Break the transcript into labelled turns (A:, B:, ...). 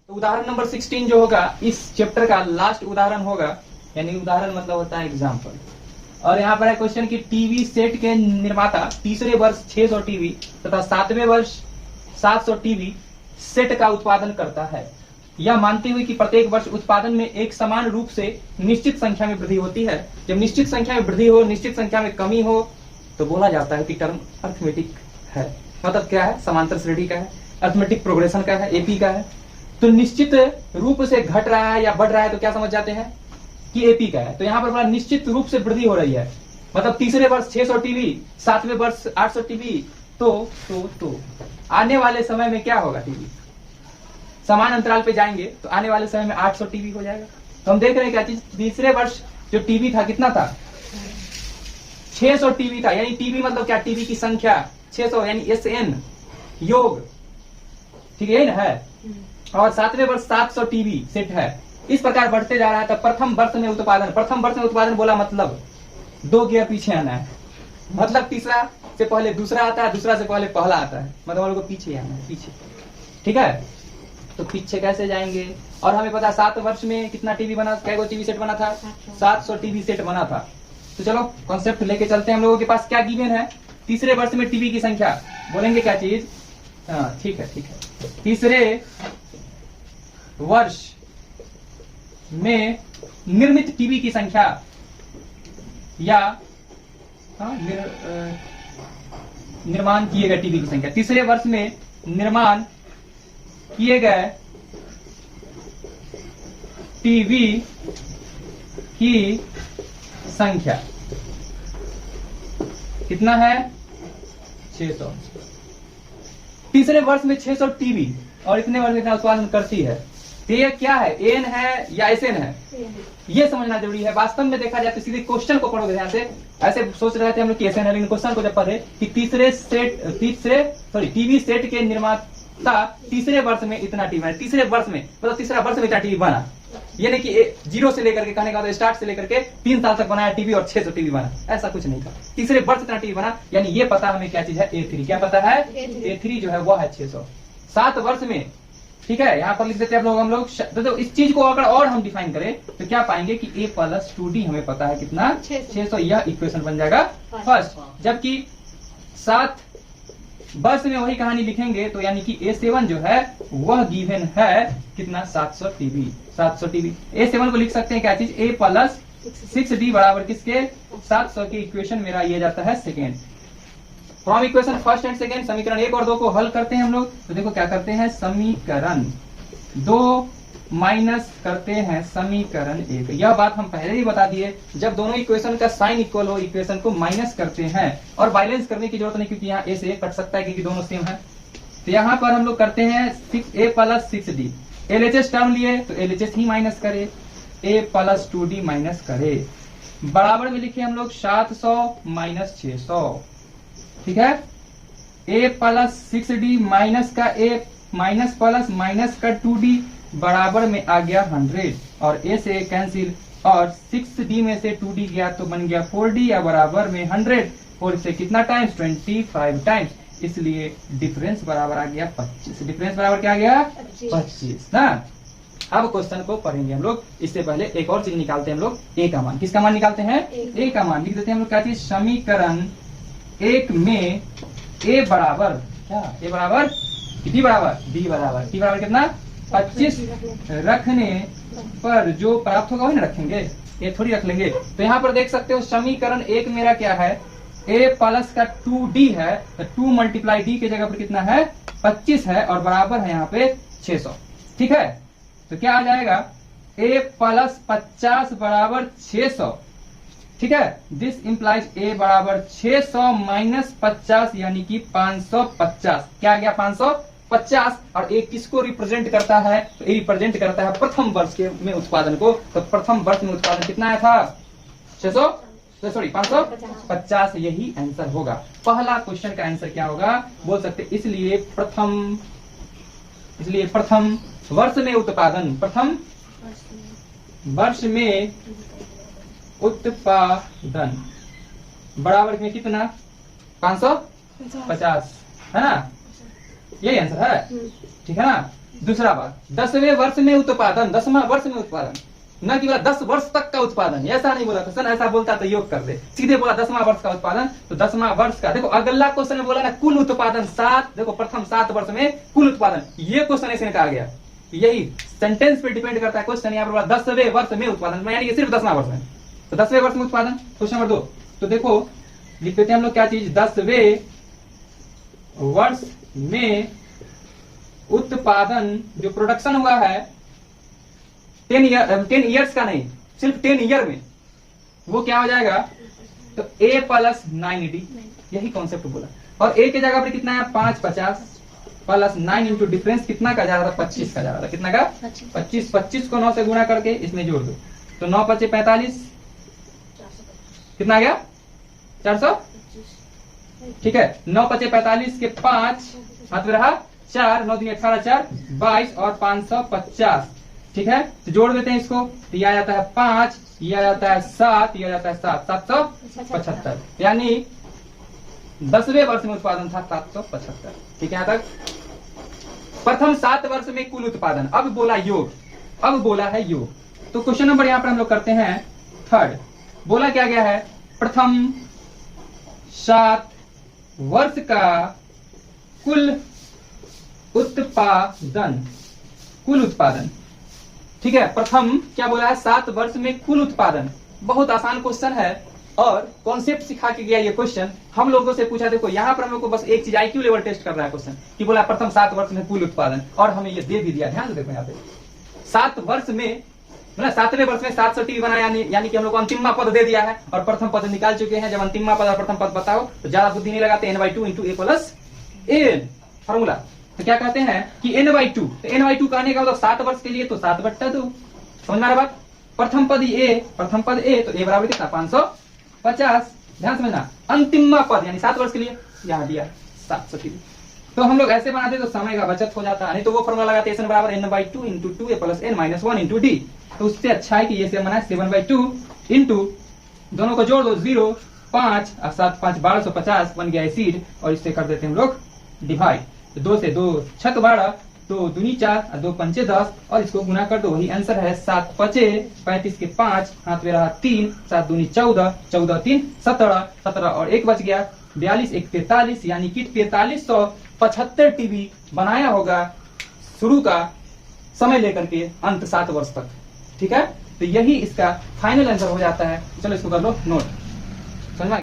A: तो उदाहरण नंबर 16 जो होगा इस चैप्टर का लास्ट उदाहरण होगा, यानी उदाहरण मतलब होता है एग्जाम्पल। और यहाँ पर है क्वेश्चन कि टीवी सेट के निर्माता तीसरे वर्ष 600 टीवी तथा 7वें वर्ष 700 टीवी सेट का उत्पादन करता है, यह मानते हुए कि प्रत्येक वर्ष उत्पादन में एक समान रूप से निश्चित संख्या में वृद्धि होती है। जब निश्चित संख्या में वृद्धि हो, निश्चित संख्या में कमी हो, तो बोला जाता है कि टर्म अर्थमेटिक है। मतलब क्या है? समांतर श्रेणी का है, अर्थमेटिक प्रोग्रेशन का है, एपी का है। तो निश्चित रूप से घट रहा है या बढ़ रहा है तो क्या समझ जाते हैं कि एपी का है। तो यहाँ पर बोला निश्चित रूप से वृद्धि हो रही है, मतलब तीसरे वर्ष 600 टीवी, 7वें वर्ष 800 टीवी। तो आने वाले समय में क्या होगा? टीवी समान अंतराल पे जाएंगे तो आने वाले समय में 800 टीवी हो जाएगा। तो हम देख रहे हैं क्या चीज, तीसरे वर्ष जो टीवी था कितना था? 600 टीवी था। यानी टीवी मतलब क्या? टीवी की संख्या 600, यानी SN योग, ठीक है ना है। और 7वें वर्ष 700 टीवी सेट है। इस प्रकार बढ़ते जा रहा है। तो प्रथम वर्ष में उत्पादन बोला मतलब 2 गियर पीछे आना है, मतलब तीसरा से पहले दूसरा आता है, दूसरा से पहले पहला आता है, मतलब हम लोग को पीछे आना है, पीछे। ठीक है, तो पीछे कैसे जाएंगे? और हमें पता 7 वर्ष में कितना टीवी बना, क्या टीवी सेट बना था? 700 टीवी सेट बना था। तो चलो कॉन्सेप्ट लेके चलते हैं। हम लोगों के पास क्या गिवन है? तीसरे वर्ष में टीवी की संख्या, बोलेंगे क्या चीज? हाँ ठीक है। तीसरे वर्ष में निर्मित टीवी की संख्या या निर्माण किए गए टीवी की संख्या। तीसरे वर्ष में निर्माण किए गए टीवी की संख्या कितना है? 600। तीसरे वर्ष में 600 टीवी और इतने वर्ष इतना उत्पादन करती है। तो ये क्या है? एन है या एसएन है? ये समझना जरूरी है। वास्तव में देखा जाए तो सीधे क्वेश्चन को पढ़ोगे ध्यान से। ऐसे सोच रहे थे हम लोग कि एसएन है, लेकिन क्वेश्चन को जब पढ़े कि टीवी सेट के निर्माता तीसरे वर्ष में इतना टीवी बना। तीसरे वर्ष में मतलब तीसरा वर्ष में इतना टीवी बना, ये नहीं कि 0 से लेकर के, कहने का स्टार्ट से लेकर के 3 साल तक बनाया टीवी और 600 टीवी बना, ऐसा कुछ नहीं था। तीसरे वर्ष इतना टीवी बना, यानी ये पता हमें क्या चीज है? A3। क्या पता है? A3 जो है वो है 600। 7 वर्ष में, ठीक है, यहाँ पर लिख देते हैं हम लोग। तो इस चीज को अगर और हम डिफाइन करें तो क्या पाएंगे कि A + 2D हमें पता है कितना? 600। यह इक्वेशन बन जाएगा फर्स्ट। जबकि 7 वर्ष में वही कहानी लिखेंगे तो यानी कि A7 जो है वह गिवन है कितना? 700 टीवी। 700 टीवी A7 को लिख सकते हैं क्या चीज? A + 6D बराबर किसके? 700 की इक्वेशन मेरा ये जाता है second. From equation first and second समीकरण 1 और 2 को हल करते हैं हम लोग। तो देखो क्या करते हैं, समीकरण 2 माइनस करते हैं समीकरण 1। यह बात हम पहले ही बता दिए, जब दोनों इक्वेशन का साइन इक्वल हो इक्वेशन को माइनस करते हैं। और बैलेंस करने की जरूरत नहीं, क्योंकि यहाँ A से A कट सकता है क्योंकि दोनों सेम है। तो यहाँ पर हम लोग करते हैं A + 6D। LHS टर्म लिए तो LHS ही माइनस करे, A + 2D माइनस करे, बराबर में लिखे हम लोग 700 - 600। ठीक है, A + 6D माइनस का A माइनस प्लस माइनस का 2D बराबर में आ गया 100 और A से कैंसिल, और 6D में से 2D गया तो बन गया 4D या बराबर में 100। और इसे कितना टाइम्स? 25 टाइम्स, इसलिए डिफरेंस बराबर आ गया 25। डिफरेंस बराबर क्या आ गया? 25 ना। अब क्वेश्चन को पढ़ेंगे हम लोग। इससे पहले एक और चीज निकालते हैं हम लोग, A का मान। किसका मान निकालते हैं? A का मान। लिख देते हैं हम लोग क्या चीज? समीकरण 1 में A बराबर क्या? A बराबर D बराबर D बराबर कितना? 25 रखने पर जो प्राप्त होगा वही ना रखेंगे, ये थोड़ी रख लेंगे। तो यहाँ पर देख सकते हो समीकरण 1 मेरा क्या है? A + का 2D है, तो 2 × D के जगह पर कितना है? 25 है और बराबर है यहाँ पे 600। ठीक है, तो क्या आ जाएगा? A + 50 बराबर 600। ठीक है, दिस इंप्लाइज A बराबर 600 - 50 यानी कि 550। क्या आ गया? 550। और A किसको रिप्रेजेंट करता है? तो A रिप्रेजेंट करता है प्रथम वर्ष के में उत्पादन को। तो प्रथम वर्ष में उत्पादन कितना आया था? 550। यही आंसर होगा। पहला क्वेश्चन का आंसर क्या होगा बोल सकते? इसलिए प्रथम वर्ष में उत्पादन, प्रथम वर्ष में उत्पादन बराबर में कितना? 550 है ना, यही आंसर है। ठीक है ना। दूसरा बात, 10वें वर्ष में उत्पादन, 10वां वर्ष में उत्पादन, न कि बोला 10 वर्ष तक का उत्पादन, ऐसा नहीं बोला। क्वेश्चन ऐसा बोलता तो योग कर दे, सीधे बोला 10वां वर्ष का उत्पादन। तो 10वां वर्ष का देखो, अगला क्वेश्चन में बोला ना कुल उत्पादन 7, देखो प्रथम 7 वर्ष में कुल उत्पादन, ये क्वेश्चन ऐसे कहा गया। यही सेंटेंस पे डिपेंड करता है क्वेश्चन। यहाँ पर बोला 10वें वर्ष में उत्पादन, यानी कि सिर्फ 10वां वर्ष में। तो 10वें वर्ष में उत्पादन, क्वेश्चन नंबर 2। तो देखो लिख देते हैं हम लोग क्या चीज, 10वें वर्ष में उत्पादन जो प्रोडक्शन हुआ है 10 ईयर्स का नहीं, सिर्फ 10 ईयर में, वो क्या हो जाएगा, तो a प्लस 9d, यही कॉन्सेप्ट बोला। और a के जगह पर कितना है 550 प्लस 9 इंटू डिफरेंस कितना का जा रहा था, 25 का जा रहा था, कितना का 25। 25 को 9 से गुणा करके इसमें जोड़ दो, तो 9 × 5 = 45, कितना आ गया 400, ठीक है। 9 × 5 = 45 के 5 हाथ में रहा 4, 9 × 3 = 18, 4 22 और 550, ठीक है। तो जोड़ देते हैं इसको, तो ये आ जाता है 5, ये आ जाता है 7, ये आ जाता है 7, 775, यानी 10वें वर्ष में उत्पादन था 775, ठीक है। यहाँ तक प्रथम 7 वर्ष में कुल उत्पादन। अब बोला योग, अब बोला है योग। तो क्वेश्चन नंबर यहाँ पर हम लोग करते हैं 3rd। बोला क्या गया है, प्रथम 7 वर्ष का कुल उत्पादन, कुल उत्पादन, ठीक है। प्रथम क्या बोला है, 7 वर्ष में कुल उत्पादन। बहुत आसान क्वेश्चन है और कॉन्सेप्ट सिखा के गया ये क्वेश्चन। हम लोगों से पूछा, देखो यहाँ पर हम लोग को बस एक चीज IQ लेवल टेस्ट कर रहा है क्वेश्चन, कि बोला प्रथम 7 वर्ष में कुल उत्पादन, और हमें ये दे भी दिया। ध्यान से देखो यहाँ पे 7 वर्ष में, मतलब 7वें वर्ष में 700 टीवी बना, यानी कि हम लोग को अंतिमा पद दे दिया है और प्रथम पद निकाल चुके हैं। जब अंतिमा पद और प्रथम पद बताओ तो ज्यादा बुद्धि नहीं लगाते, n/2 into a plus n formula. तो क्या कहते हैं कि n/2, तो n/2 कहने का मतलब 7 वर्ष के लिए तो 7/2, समझ में आ रहा बात। प्रथम पद a, प्रथम पद a, तो a बराबर कितना 550, ध्यान समझना। अंतिमा पद यानी 7 वर्ष के लिए यहाँ दिया 700 टीवी। तो हम लोग ऐसे बनाते तो समय का बचत हो जाता, नहीं तो वो फॉर्मूला लगाते n बराबर n/2 into 2a plus n minus 1 into d। तो उससे अच्छा है कि ये से बना 7/2 इंटू, दोनों को जोड़ दो 0, 5 और 7 5 1250 बन गया एसिड, और इससे कर देते हैं हम लोग डिवाइड। तो 2 से 2 6 12, 2 दूनी 4 और 2 पंचे 10, और इसको गुना कर दो, वही आंसर है 7 5 35 के 5 हाथ में रहा 3, 7 दूनी 14, 14 3 17, 17 और 1 बच गया 42, 1 43, यानी कि 4375 टीवी बनाया होगा शुरू का समय लेकर के अंत 7 वर्ष तक, ठीक है। तो यही इसका फाइनल आंसर हो जाता है। चलो इसको कर लो नोट।